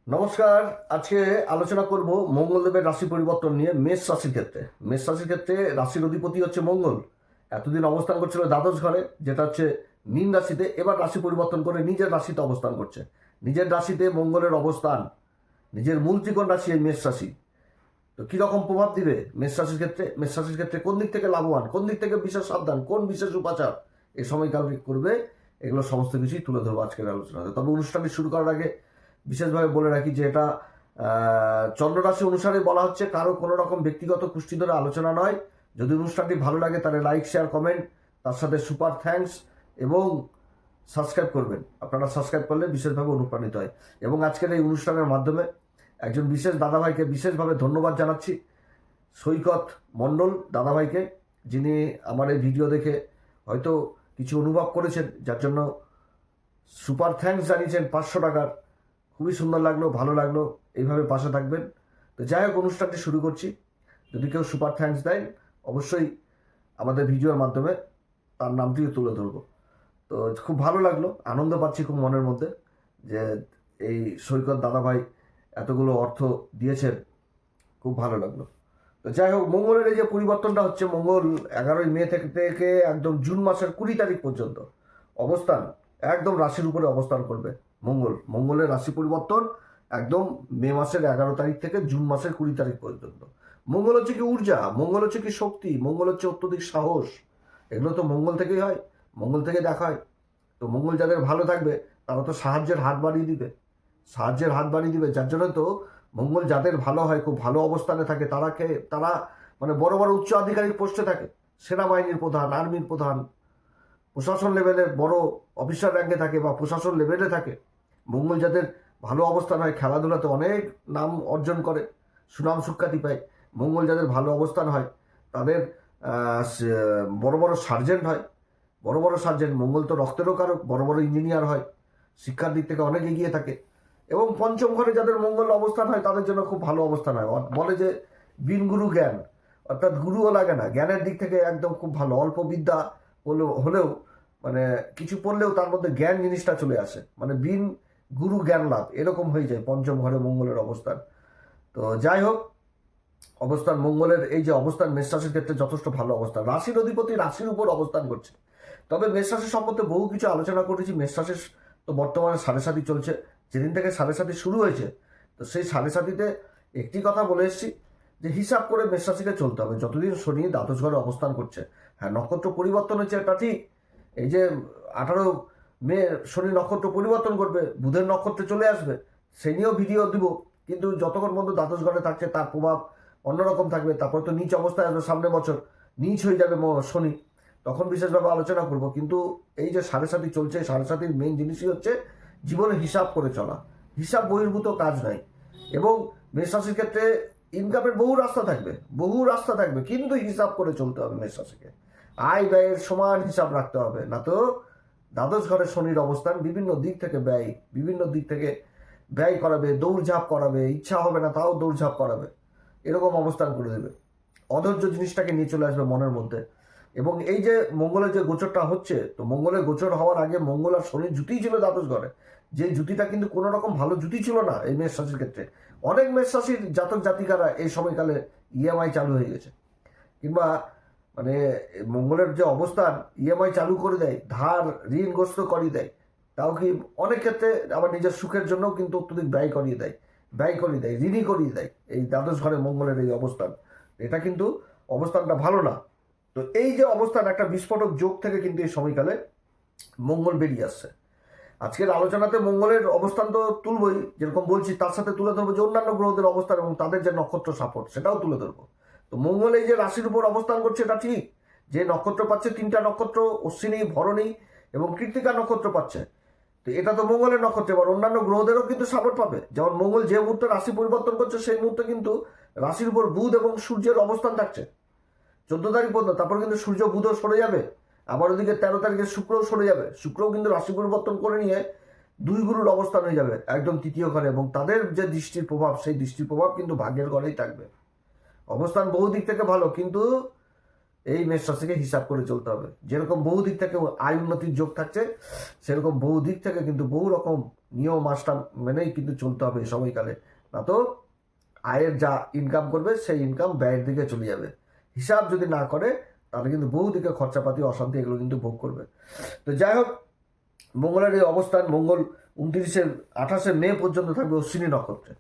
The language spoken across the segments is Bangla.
নমস্কার। আজকে আলোচনা করব মঙ্গলদেবের রাশি পরিবর্তন নিয়ে। মেষ রাশির ক্ষেত্রে রাশির অধিপতি হচ্ছে মঙ্গল। এতদিন অবস্থান করছিল দ্বাদশ ঘরে, যেটা হচ্ছে মীন রাশিতে। এবার রাশি পরিবর্তন করে নিজের রাশিতে অবস্থান করছে। নিজের রাশিতে মঙ্গলের অবস্থান, নিজের মূল ত্রিকোণ রাশি এই মেষ রাশি। তো কীরকম প্রভাব দিবে মেষ রাশির ক্ষেত্রে কোন দিক থেকে লাভবান, কোন দিক থেকে বিশেষ সাবধান, কোন বিশেষ উপাচার এই সময়কাল করবে, এগুলো সমস্ত কিছুই তুলে ধরবো আজকের আলোচনাতে। তবে অনুষ্ঠানটি শুরু করার আগে বিশেষভাবে বলে রাখি যে এটা চন্দ্ররাশি অনুসারে বলা হচ্ছে, কারো কোনো রকম ব্যক্তিগত কুষ্টি ধরে আলোচনা নয়। যদি অনুষ্ঠানটি ভালো লাগে তাহলে লাইক, শেয়ার, কমেন্ট, তার সাথে সুপার থ্যাঙ্কস এবং সাবস্ক্রাইব করবেন। আপনারা সাবস্ক্রাইব করলে বিশেষভাবে অনুপ্রাণিত হয়। এবং আজকের এই অনুষ্ঠানের মাধ্যমে একজন বিশেষ দাদাভাইকে বিশেষভাবে ধন্যবাদ জানাচ্ছি, সৈকত মণ্ডল দাদাভাইকে, যিনি আমার এই ভিডিও দেখে হয়তো কিছু অনুভব করেছেন, যার জন্য সুপার থ্যাঙ্কস জানিয়েছেন 500 টাকার। খুবই সুন্দর লাগলো, ভালো লাগলো। এইভাবে পাশে থাকবেন। তো যাই হোক, অনুষ্ঠানটি শুরু করছি। যদি কেউ সুপার থ্যাঙ্কস দেয়, অবশ্যই আমাদের ভিডিওর মাধ্যমে তার নামটিও তুলে ধরবো। তো খুব ভালো লাগলো, আনন্দ পাচ্ছি খুব মনের মধ্যে যে এই সৈকত দাদাভাই এতগুলো অর্থ দিয়েছেন। খুব ভালো লাগলো। তো যাই হোক, মঙ্গলের এই যে পরিবর্তনটা হচ্ছে, মঙ্গল 11ই মে থেকে একদম জুন মাসের 20 তারিখ পর্যন্ত অবস্থান, একদম রাশির উপরে অবস্থান করবে। মঙ্গলের রাশি পরিবর্তন একদম মে মাসের 11 তারিখ থেকে জুন মাসের 20 তারিখ পর্যন্ত। মঙ্গল হচ্ছে কি ঊর্জা, মঙ্গল হচ্ছে কি শক্তি, মঙ্গল হচ্ছে অত্যধিক সাহস। এগুলো তো মঙ্গল থেকেই হয়, মঙ্গল থেকে দেখা হয়। তো মঙ্গল যাদের ভালো থাকবে তারা তো সাহায্যের হাত বাড়িয়ে দিবে, যার জন্য তো মঙ্গল যাদের ভালো হয়, খুব ভালো অবস্থানে থাকে, তারা মানে বড় বড় উচ্চ আধিকারিক পোস্টে থাকে। সেনাবাহিনীর প্রধান, আর্মির প্রধান, প্রশাসন লেভেলের বড় অফিসার র্যাঙ্কে থাকে বা প্রশাসন লেভেলে থাকে। মঙ্গল যাদের ভালো অবস্থান হয়, খেলাধুলাতে অনেক নাম অর্জন করে, সুনাম সুখ্যাতি পায়। মঙ্গল যাদের ভালো অবস্থান হয় তাদের বড় বড় সার্জেন্ট হয়, মঙ্গল তো রক্তেরও কারক, বড় বড় ইঞ্জিনিয়ার হয়, শিক্ষার দিক থেকে অনেক এগিয়ে থাকে। এবং পঞ্চম ঘরে যাদের মঙ্গল অবস্থান হয় তাদের জন্য খুব ভালো অবস্থান হয়। বলে যে বিন গুরু জ্ঞান, অর্থাৎ গুরুও লাগে না, জ্ঞানের দিক থেকে একদম খুব ভালো। অল্প বিদ্যা হলেও মানে কিছু পড়লেও তার মধ্যে জ্ঞান জিনিসটা চলে আসে, মানে বিন গুরু জ্ঞান লাভ, এরকম হয়ে যায় পঞ্চম ঘরে মঙ্গলের অবস্থান। তো যাই হোক, মঙ্গলের এই যে অবস্থান মেষ রাশির ক্ষেত্রে যথেষ্ট ভালো অবস্থান। রাশির অধিপতি রাশির উপর অবস্থান করছে। তবে মেষ রাশি সম্পর্কে বহু কিছু আলোচনা করেছি। মেষ রাশির তো বর্তমানে 7.5 চলছে। যেদিন থেকে 7.5 শুরু হয়েছে, তো সেই 7.5-তে একটি কথা বলে এসেছি যে হিসাব করে মেষ রাশিকে চলতে হবে। যতদিন শনি দ্বাদশ ঘরে অবস্থান করছে, হ্যাঁ নক্ষত্র পরিবর্তন হচ্ছে, এটা ঠিক। এই যে 18 মে শনি নক্ষত্র পরিবর্তন করবে, বুধের নক্ষত্রে চলে আসবে, সে নিয়েও ভিডিও দিব। কিন্তু যতক্ষণ পর্যন্ত দ্বাদশ ঘরে থাকছে তার প্রভাব অন্যরকম থাকবে। তারপর তো নিচ অবস্থায় আসবে, সামনের বছর নিচ হয়ে যাবে শনি, তখন বিশেষভাবে আলোচনা করব। কিন্তু এই যে 7.5 চলছে, 7.5-র মেন জিনিসই হচ্ছে জীবনে হিসাব করে চলা, হিসাব বহির্ভূত কাজ নাই। এবং মেষ রাশির ক্ষেত্রে ইনকামের বহু রাস্তা থাকবে, কিন্তু হিসাব করে চলতে হবে মেষ রাশিকে। আয় ব্যয়ের সমান হিসাব রাখতে হবে, না তো দ্বাদশ ঘরে শনির অবস্থান বিভিন্ন দিক থেকে ব্যয় করাবে, দৌড়ঝাঁপ করাবে, ইচ্ছা হবে না তাও দৌড়ঝাঁপ করাবে, এরকম অবস্থান করে দেবে। অধৈর্য জিনিসটাকে নিয়ে চলে আসবে মনের মধ্যে। এবং এই যে মঙ্গলের যে গোচরটা হচ্ছে, তো মঙ্গলের গোচর হওয়ার আগে মঙ্গল আর শনির জুতিই ছিল দ্বাদশ ঘরে। যে জুতিটা কিন্তু কোনো রকম ভালো জুতি ছিল না এই মেষ রাশির ক্ষেত্রে। অনেক মেষ রাশির জাতক জাতিকারা এই সময়কালে ইএমআই চালু হয়ে গেছে, কিংবা মানে মঙ্গলের যে অবস্থান ইএমআই চালু করে দেয়, ধার ঋণগ্রস্ত করিয়ে দেয়। তাও কি অনেক ক্ষেত্রে আবার নিজের সুখের জন্যও কিন্তু অত্যধিক ব্যয় করিয়ে দেয়, ঋণই করিয়ে দেয় এই দ্বাদশ ঘরে মঙ্গলের এই অবস্থান। এটা কিন্তু অবস্থানটা ভালো না। তো এই যে অবস্থান, একটা বিস্ফোরক যোগ থেকে কিন্তু এই সময়কালে মঙ্গল বেরিয়ে আসছে। আজকের আলোচনাতে মঙ্গলের অবস্থান তো তুলবই, যেরকম বলছি, তার সাথে তুলে ধরবো যে অন্যান্য গ্রহদের অবস্থান এবং তাদের যে নক্ষত্র সাপোর্ট, সেটাও তুলে ধরবো। তো মঙ্গল এই যে রাশির উপর অবস্থান করছে, এটা ঠিক। যে নক্ষত্র পাচ্ছে, 3টা নক্ষত্র, অশ্বিনী, ভরণী এবং কৃত্তিকা নক্ষত্র পাচ্ছে। তো এটা তো মঙ্গলের নক্ষত্র। এবার অন্যান্য গ্রহদেরও কিন্তু সাপোর্ট পাবে। যেমন মঙ্গল যে মুহূর্তে রাশি পরিবর্তন করছে, সেই মুহূর্তে কিন্তু রাশির উপর বুধ এবং সূর্যের অবস্থান থাকছে 14 তারিখ পর্যন্ত। তারপর কিন্তু সূর্য বুধও সরে যাবে। আবার ওদিকে 13 তারিখে শুক্রও সরে যাবে। শুক্রও কিন্তু রাশি পরিবর্তন করে নিয়ে 2 গুরুর অবস্থান হয়ে যাবে একদম 3য় ঘরে। এবং তাদের যে দৃষ্টির প্রভাব, সেই দৃষ্টির প্রভাব কিন্তু ভাগ্যের ঘরেই থাকবে। অবস্থান বহু দিক থেকে ভালো, কিন্তু এই মেষ রাশিকে হিসাব করে চলতে হবে। যেরকম বহু দিক থেকে আয় উন্নতির যোগ থাকছে, সেরকম বহু দিক থেকে কিন্তু বহু রকম নিয়ম মাসটা মেনেই কিন্তু চলতে হবে এই সময়কালে, না তো আয়ের যা ইনকাম করবে সেই ইনকাম ব্যয়ের দিকে চলে যাবে। হিসাব যদি না করে তাহলে কিন্তু বহু দিকে খরচাপাতি অশান্তি এগুলো কিন্তু ভোগ করবে। তো যাই হোক, মঙ্গলের এই অবস্থান, মঙ্গল 28শে মে পর্যন্ত থাকবে অশ্বিনী নক্ষত্রে।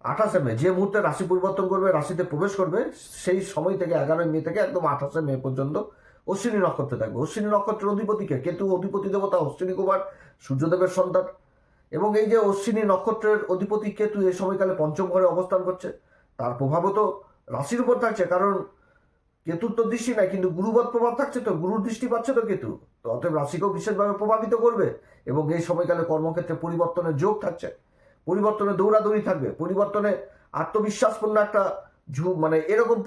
28শে মে যে মুহূর্তে রাশি পরিবর্তন করবে, রাশিতে প্রবেশ করবে, সেই সময় থেকে 11ই মে থেকে একদম 28শে মে পর্যন্ত অশ্বিনী নক্ষত্রে থাকবে। অশ্বিনী নক্ষত্রের অধিপতিকে কেতু, অধিপতি দেবতা অশ্বিনী কুমার, সূর্যদেবের সন্তান। এবং এই যে অশ্বিনী নক্ষত্রের অধিপতি কেতু এই সময়কালে পঞ্চম ঘরে অবস্থান করছে, তার প্রভাবও তো রাশির উপর থাকছে, কারণ কেতুর তো দৃষ্টি নাই, কিন্তু গুরুবৎ প্রভাব থাকছে, তো গুরুর দৃষ্টি পাচ্ছে তো কেতু, তো অতএব রাশিকেও বিশেষভাবে প্রভাবিত করবে। এবং এই সময়কালে কর্মক্ষেত্রে পরিবর্তনের যোগ থাকছে, পরিবর্তনে দৌড়াদৌড়ি থাকবে, পরিবর্তনে আত্মবিশ্বাসপূর্ণ একটা মানে এরকম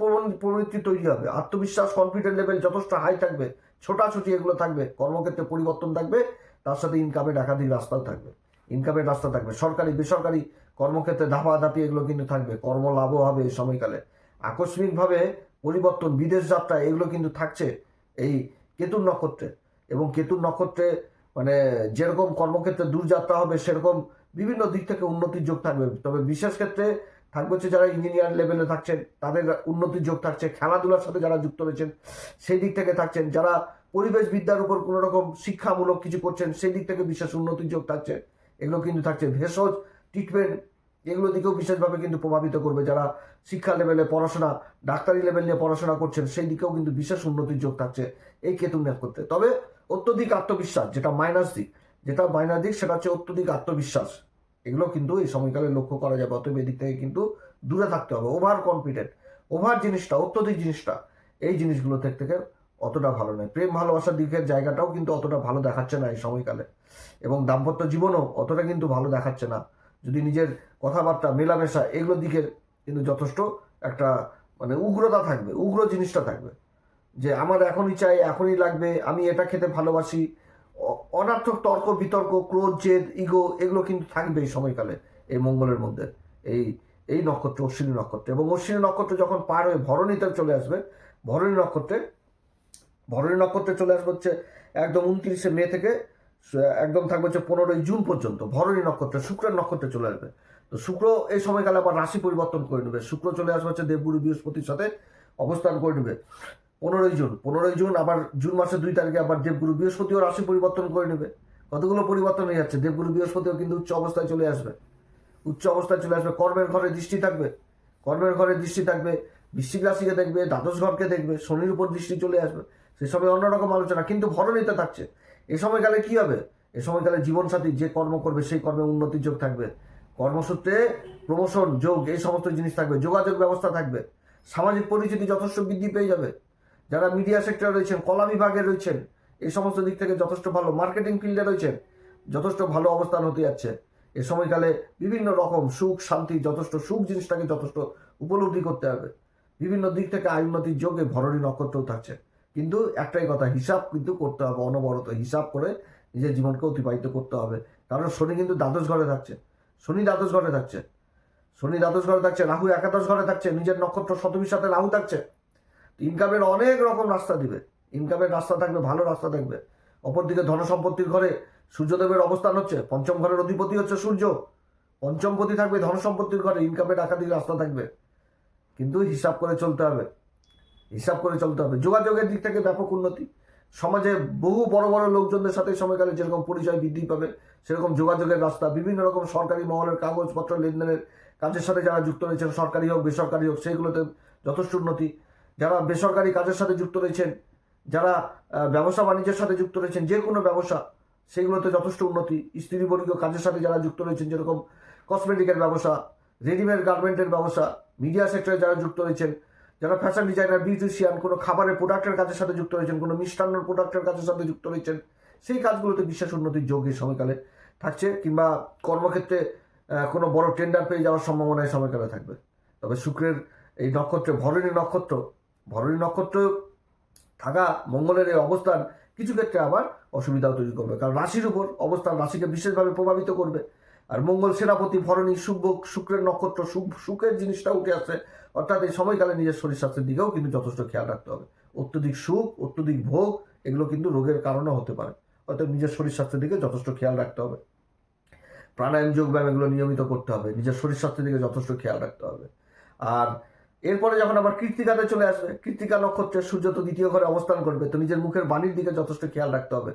প্রবৃত্তি তৈরি হবে। আত্মবিশ্বাস, কনফিডেন্ট লেভেল যথেষ্ট হাই থাকবে, ছোটাছুটি এগুলো থাকবে, কর্মক্ষেত্রে পরিবর্তন থাকবে, তার সাথে ইনকামের একাধিক রাস্তাও থাকবে, ইনকামের রাস্তা থাকবে, সরকারি বেসরকারি কর্মক্ষেত্রে ধাপাধাপি এগুলো কিন্তু থাকবে, কর্মলাভও হবে এই সময়কালে। আকস্মিকভাবে পরিবর্তন, বিদেশ যাত্রা এগুলো কিন্তু থাকছে এই কেতুর নক্ষত্রে। এবং কেতুর নক্ষত্রে মানে যেরকম কর্মক্ষেত্রে দূরযাত্রা হবে, সেরকম বিভিন্ন দিক থেকে উন্নতির যোগ থাকবে। তবে বিশেষ ক্ষেত্রে থাকবে হচ্ছে যারা ইঞ্জিনিয়ার লেভেলে থাকছেন তাদের উন্নতির যোগ থাকছে, খেলাধুলার সাথে যারা যুক্ত রয়েছেন সেই দিক থেকে থাকছেন, যারা পরিবেশ বিদ্যার উপর কোনো রকম শিক্ষামূলক কিছু করছেন সেই দিক থেকে বিশেষ উন্নতির যোগ থাকছে, এগুলো কিন্তু থাকছে। ভেষজ ট্রিটমেন্ট এগুলো দিকেও বিশেষভাবে কিন্তু প্রভাবিত করবে, যারা শিক্ষা লেভেলে পড়াশোনা, ডাক্তারি লেভেল নিয়ে পড়াশোনা করছেন সেই দিকেও কিন্তু বিশেষ উন্নতির যোগ থাকছে এই কেতু নক্ষত্রে। তবে অত্যধিক আত্মবিশ্বাস, যেটা মাইনাস দিক, সেটা হচ্ছে অত্যধিক আত্মবিশ্বাস, এগুলো কিন্তু এই সময়কালে লক্ষ্য করা যাবে। অতএব এদিক থেকে কিন্তু দূরে থাকতে হবে। ওভার কনফিডেন্ট, ওভার জিনিসটা, অত্যধিক জিনিসটা, এই জিনিসগুলো থেকে অতটা ভালো নয়। প্রেম ভালোবাসার দিকের জায়গাটাও কিন্তু অতটা ভালো দেখাচ্ছে না এই সময়কালে, এবং দাম্পত্য জীবনও অতটা কিন্তু ভালো দেখাচ্ছে না। যদি নিজের কথাবার্তা, মেলামেশা এগুলোর দিকে কিন্তু যথেষ্ট একটা মানে উগ্রতা থাকবে, উগ্র জিনিসটা থাকবে, যে আমার এখনই চাই, এখনই লাগবে, আমি এটা খেতে ভালোবাসি, অনার্থক তর্ক বিতর্ক, ক্রোধ, জেদ, ইগো এগুলো কিন্তু থাকবে এই সময়কালে এই মঙ্গলের মধ্যে, এই এই নক্ষত্র অশ্বিনী নক্ষত্র। এবং অশ্বিনী নক্ষত্র যখন পার হয়ে ভরণীতে চলে আসবে, ভরণী নক্ষত্রে চলে আসবে হচ্ছে একদম 29শে মে থেকে একদম থাকবে হচ্ছে 15ই জুন পর্যন্ত ভরণী নক্ষত্রে, শুক্রের নক্ষত্রে চলে আসবে। তো শুক্র এই সময়কালে আবার রাশি পরিবর্তন করে নেবে, শুক্র চলে আসবে হচ্ছে দেবগুরু বৃহস্পতির সাথে অবস্থান করে নেবে 15ই জুন। আবার জুন মাসের 2 তারিখে আবার দেবগুরু বৃহস্পতিও রাশি পরিবর্তন করে নেবে। কতগুলো পরিবর্তন হয়ে যাচ্ছে, দেবগুরু বৃহস্পতিও কিন্তু উচ্চ অবস্থায় চলে আসবে, কর্মের ঘরে দৃষ্টি থাকবে, বৃশ্চিক রাশিকে দেখবে, দ্বাদশ ঘরকে দেখবে, শনির উপর দৃষ্টি চলে আসবে, সে সময় অন্যরকম আলোচনা কিন্তু ভরণীতে থাকছে। এ সময়কালে কি হবে, এ সময়কালে জীবনসাথী যে কর্ম করবে সেই কর্মে উন্নতির যোগ থাকবে, কর্মসূত্রে প্রমোশন যোগ এই সমস্ত জিনিস থাকবে, যোগাযোগ ব্যবস্থা থাকবে, সামাজিক পরিচিতি যথেষ্ট বৃদ্ধি পেয়ে যাবে। যারা মিডিয়া সেক্টরে রয়েছেন, কলা বিভাগে রয়েছেন, এই সমস্ত দিক থেকে যথেষ্ট ভালো, মার্কেটিং ফিল্ডে রয়েছেন, যথেষ্ট ভালো অবস্থান হতে যাচ্ছে। এ সময়কালে বিভিন্ন রকম সুখ শান্তি, যথেষ্ট সুখ জিনিসটাকে যথেষ্ট উপলব্ধি করতে হবে। বিভিন্ন দিক থেকে আয় উন্নতির যোগে ভরণী নক্ষত্রও থাকছে। কিন্তু একটাই কথা, হিসাব কিন্তু করতে হবে, অনবরত হিসাব করে নিজের জীবনকে অতিবাহিত করতে হবে। কারণ শনি কিন্তু দ্বাদশ ঘরে থাকছে, রাহু একাদশ ঘরে থাকছে, নিজের নক্ষত্র শতবীর সাথে রাহু থাকছে। ইনকামের অনেক রকম রাস্তা দিবে, ইনকামের রাস্তা থাকবে, ভালো রাস্তা থাকবে। অপরদিকে ধন সম্পত্তির ঘরে সূর্যদেবের অবস্থান হচ্ছে, পঞ্চম ঘরের অধিপতি হচ্ছে সূর্য, পঞ্চমপতি থাকবে ধন সম্পত্তির ঘরে, ইনকামের একাধিক রাস্তা থাকবে। কিন্তু হিসাব করে চলতে হবে, যোগাযোগের দিক থেকে ব্যাপক উন্নতি, সমাজে বহু বড় বড় লোকজনদের সাথে সময়কালে যেরকম পরিচয় বৃদ্ধি পাবে, সেরকম যোগাযোগের রাস্তা, বিভিন্ন রকম সরকারি মহলের কাগজপত্র লেনদেনের কাজের সাথে যারা যুক্ত রয়েছেন, সরকারি হোক বেসরকারি হোক, সেইগুলোতে যথেষ্ট উন্নতি। যারা বেসরকারি কাজের সাথে যুক্ত রয়েছেন, যারা ব্যবসা বাণিজ্যের সাথে যুক্ত রয়েছেন, যে কোনো ব্যবসা, সেগুলোতে যথেষ্ট উন্নতি। স্ত্রীবর্গীয় কাজের সাথে যারা যুক্ত রয়েছেন, যেরকম কসমেটিকের ব্যবসা, রেডিমেড গার্মেন্টের ব্যবসা, মিডিয়া সেক্টরে যারা যুক্ত রয়েছেন, যারা ফ্যাশন ডিজাইনার, বিউটিশিয়ান, কোনো খাবারের প্রোডাক্টের কাজের সাথে যুক্ত রয়েছেন, কোনো মিষ্টান্নর প্রোডাক্টের কাজের সাথে যুক্ত রয়েছেন, সেই কাজগুলোতে বিশেষ উন্নতির যোগ এই সময়কালে থাকছে। কিংবা কর্মক্ষেত্রে কোনো বড় টেন্ডার পেয়ে যাওয়ার সম্ভাবনা এই সময়কালে থাকবে। তবে শুক্রের এই নক্ষত্রে ভরণী নক্ষত্র থাকা মঙ্গলের এই অবস্থান কিছু ক্ষেত্রে আবার অসুবিধাও তৈরি করবে, কারণ রাশির উপর অবস্থান রাশিকে বিশেষভাবে প্রভাবিত করবে। আর মঙ্গল সেনাপতি, ভরণী, শুক্রের নক্ষত্র, সুখের জিনিসটা উঠে আসছে। অর্থাৎ এই সময়কালে নিজের শরীর স্বাস্থ্যের দিকেও কিন্তু যথেষ্ট খেয়াল রাখতে হবে। অত্যধিক সুখ, অত্যধিক ভোগ এগুলো কিন্তু রোগের কারণও হতে পারে, অর্থাৎ নিজের শরীর স্বাস্থ্যের দিকে যথেষ্ট খেয়াল রাখতে হবে। প্রাণায়াম, যোগব্যায়াম এগুলো নিয়মিত করতে হবে, নিজের শরীর স্বাস্থ্যের দিকে যথেষ্ট খেয়াল রাখতে হবে। আর এরপরে যখন আবার কৃত্তিকাতে চলে আসবে, কৃত্তিকা নক্ষত্রের সূর্য তো দ্বিতীয় ঘরে অবস্থান করবে, তো নিজের মুখের বাণীর দিকে যথেষ্ট খেয়াল রাখতে হবে।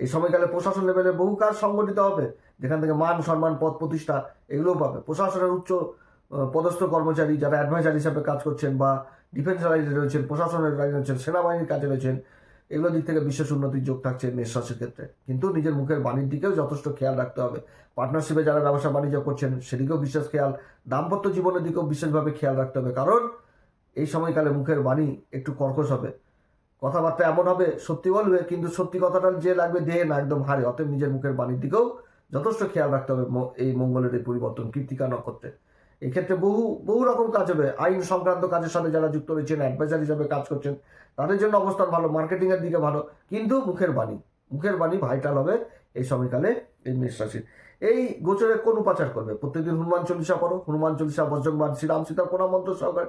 এই সময়কালে প্রশাসন লেভেলে বহু কাজ সংগঠিত হবে, যেখান থেকে মান সম্মান, পদ প্রতিষ্ঠা এগুলোও পাবে। প্রশাসনের উচ্চ পদস্থ কর্মচারী যারা অ্যাডভাইজার হিসাবে কাজ করছেন বা ডিফেন্স লাইনে রয়েছেন, প্রশাসনের লাইনে রয়েছেন, সেনাবাহিনীর কাজে রয়েছেন, এগুলো দিক থেকে বিশেষ উন্নতির যোগ থাকছে মেষ রাশির ক্ষেত্রে। কিন্তু নিজের মুখের বাণীর দিকেও যথেষ্ট খেয়াল রাখতে হবে। পার্টনারশিপে যারা ব্যবসা বাণিজ্য করছেন সেদিকেও বিশেষ খেয়াল, দাম্পত্য জীবনের দিকেও বিশেষভাবে খেয়াল রাখতে হবে, কারণ এই সময়কালে মুখের বাণী একটু কর্কশ হবে, কথাবার্তা এমন হবে সত্যি বলবে কিন্তু সত্যি কথাটা যে লাগবে দেহে না, একদম হারে। অতএব নিজের মুখের বাণীর দিকেও যথেষ্ট খেয়াল রাখতে হবে এই মঙ্গলের এই পরিবর্তন কৃত্তিকা নক্ষত্রে। এক্ষেত্রে বহু রকম কাজ হবে। আইন সংক্রান্ত কাজের সাথে যারা যুক্ত রয়েছেন, অ্যাডভাইজার হিসাবে কাজ করছেন, তাদের জন্য অবস্থান ভালো, মার্কেটিংয়ের দিকে ভালো। কিন্তু মুখের বাণী ভাইটাল হবে এই সময়কালে এই মেষ রাশির। এই গোচরে কোন উপাচার করবে? প্রত্যেকদিন হনুমান চল্লিশা পড়ো, হনুমান চল্লিশা, বজ্রংবাণ, শ্রীরাম সীতার প্রণাম মন্ত্র সহকারে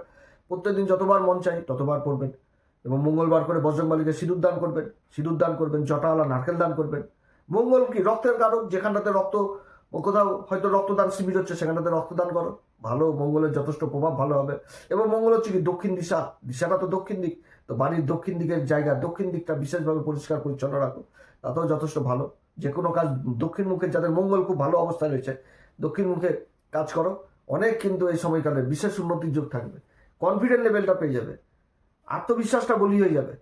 প্রত্যেকদিন যতবার মন চাই ততবার পড়বেন। এবং মঙ্গলবার করে বজরংবলীকে সিঁদুর দান করবেন, জটাওয়ালা নারকেল দান করবেন। মঙ্গল কি রক্তের কারক, যেখানটাতে রক্ত, কোথাও হয়তো রক্তদান শিবির হচ্ছে সেখানটাতে রক্তদান করো, ভালো, মঙ্গলের যথেষ্ট প্রভাব ভালো হবে। এবং মঙ্গল হচ্ছে কি দক্ষিণ দিশাটা তো দক্ষিণ দিক, তো বাড়ির দক্ষিণ দিকের জায়গা, দক্ষিণ দিকটা বিশেষভাবে পরিষ্কার পরিচ্ছন্ন রাখো, তাতেও যথেষ্ট ভালো। যে কোনো কাজ দক্ষিণ মুখে, যাদের মঙ্গল খুব ভালো অবস্থায় রয়েছে, দক্ষিণ মুখে কাজ করো, অনেক কিন্তু এই সময়কালে বিশেষ উন্নতির যোগ থাকবে। কনফিডেন্ট লেভেলটা পেয়ে যাবে, আত্মবিশ্বাসটা বলি হয়ে যাবে,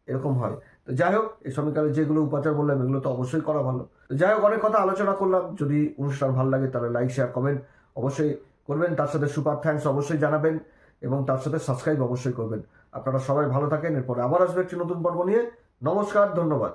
এরকম হয়। তো যাই হোক, এই সময়কালে যেগুলো উপাচার বললাম এগুলো তো অবশ্যই করা ভালো। তো যাই হোক, অনেক কথা আলোচনা করলাম। যদি অনুষ্ঠান ভালো লাগে তাহলে লাইক, শেয়ার, কমেন্ট অবশ্যই করবেন, তার সাথে সুপার থ্যাঙ্কস অবশ্যই জানাবেন এবং তার সাথে সাবস্ক্রাইব অবশ্যই করবেন। আপনারা সবাই ভালো থাকেন। এরপরে আবার আসবে একটি নতুন পর্ব নিয়ে। নমস্কার, ধন্যবাদ।